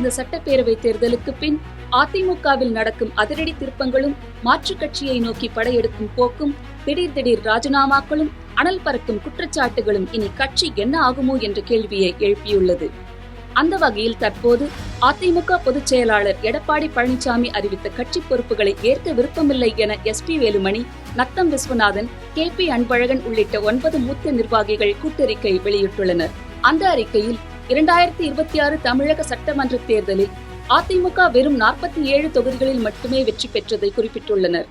கடந்த சட்டப்பேரவை தேர்தலுக்கு பின் அதிமுகவில் நடக்கும் அதிரடி திருப்பங்களும் மாற்றுக் கட்சியை நோக்கி படையெடுக்கும் போக்கும், திடீர் ராஜினாமாக்களும், அனல் பறக்கும் குற்றச்சாட்டுகளும் இனி கட்சி என்ன ஆகுமோ என்ற கேள்வியை எழுப்பியுள்ளது. அந்த வகையில் தற்போது அதிமுக பொதுச் செயலாளர் எடப்பாடி பழனிசாமி அறிவித்த கட்சி பொறுப்புகளை ஏற்க விருப்பமில்லை என SP வேலுமணி, நத்தம் விஸ்வநாதன், KP அன்பழகன் உள்ளிட்ட 9 மூத்த நிர்வாகிகள் கூட்டறிக்கை வெளியிட்டுள்ளனர். அந்த அறிக்கையில் 2026 தமிழக சட்டமன்ற தேர்தலில் அதிமுக வெறும் 47 தொகுதிகளில் மட்டுமே வெற்றி பெற்றதை குறிப்பிட்டுள்ளனர்.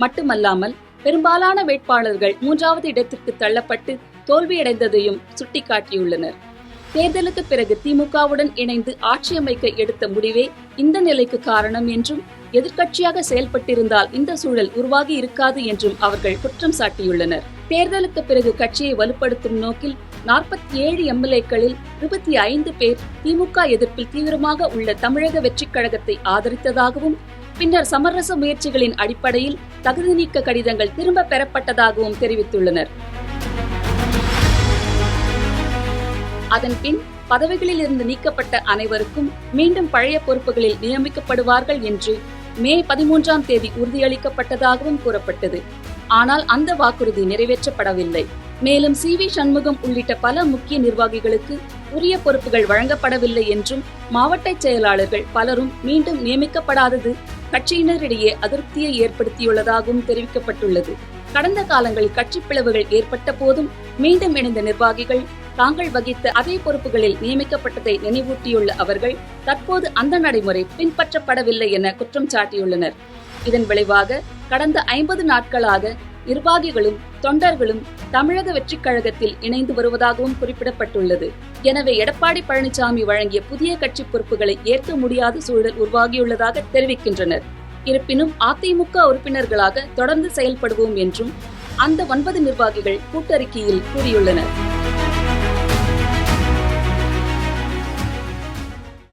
மட்டுமல்லாமல் பெரும்பாலான வேட்பாளர்கள் 3வது இடத்திற்கு தள்ளப்பட்டு தோல்வியடைந்ததையும் சுட்டிக்காட்டியுள்ளனர். தேர்தலுக்கு பிறகு திமுகவுடன் இணைந்து ஆட்சி அமைக்க எடுத்த முடிவே இந்த நிலைக்கு காரணம் என்றும், எதிர்க்கட்சியாக செயல்பட்டிருந்தால் இந்த சூழல் உருவாகி இருக்காது என்றும் அவர்கள் குற்றம் சாட்டியுள்ளனர். தேர்தலுக்கு பிறகு கட்சியை வலுப்படுத்தும் நோக்கில் 47 MLA-க்களில் 25 பேர் திமுக எதிர்ப்பில் தீவிரமாக உள்ள தமிழக வெற்றிக் கழகத்தை ஆதரித்ததாகவும், பின்னர் சமரச முயற்சிகளின் அடிப்படையில் தகுதி நீக்க கடிதங்கள் திரும்ப பெறப்பட்டதாகவும் தெரிவித்துள்ளனர். அதன்பின் பதவிகளில் இருந்து நீக்கப்பட்ட அனைவருக்கும் மீண்டும் பழைய பொறுப்புகளில் நியமிக்கப்படுவார்கள் என்று மே 13ஆம் தேதி உறுதியளிக்கப்பட்டதாகவும் கூறப்பட்டது. ஆனால் அந்த வாக்குறுதி நிறைவேற்றப்படவில்லை. மேலும் CV சண்முகம் உள்ளிட்ட பல முக்கிய நிர்வாகிகளுக்கு உரிய பொறுப்புகள் வழங்கப்படவில்லை என்றும், மாவட்ட செயலாளர்கள் பலரும் மீண்டும் நியமிக்கப்படாதது கட்சியினரிடையே அதிருப்தியை ஏற்படுத்தியுள்ளதாகவும் தெரிவிக்கப்பட்டுள்ளது. கடந்த காலங்களில் கட்சி பிளவுகள் ஏற்பட்ட போதும் மீண்டும் இணைந்த நிர்வாகிகள் தாங்கள் வகித்த அதே பொறுப்புகளில் நியமிக்கப்பட்டதை நினைவூட்டியுள்ள அவர்கள் தற்போது அந்த நடைமுறை பின்பற்றப்படவில்லை என குற்றம் சாட்டியுள்ளனர். இதன் விளைவாக கடந்த 50 நாட்களாக நிர்வாகிகளும் தொண்டர்களும் தமிழக வெற்றிக் கழகத்தில் இணைந்து வருவதாகவும் குறிப்பிடப்பட்டுள்ளது. எனவே எடப்பாடி பழனிசாமி வழங்கிய புதிய கட்சி பொறுப்புகளை ஏற்க முடியாத சூழல் உருவாகியுள்ளதாக தெரிவிக்கின்றனர். இருப்பினும் அதிமுக உறுப்பினர்களாக தொடர்ந்து செயல்படுவோம் என்றும் அந்த 9 நிர்வாகிகள் கூட்டறிக்கையில் கூறியுள்ளனர்.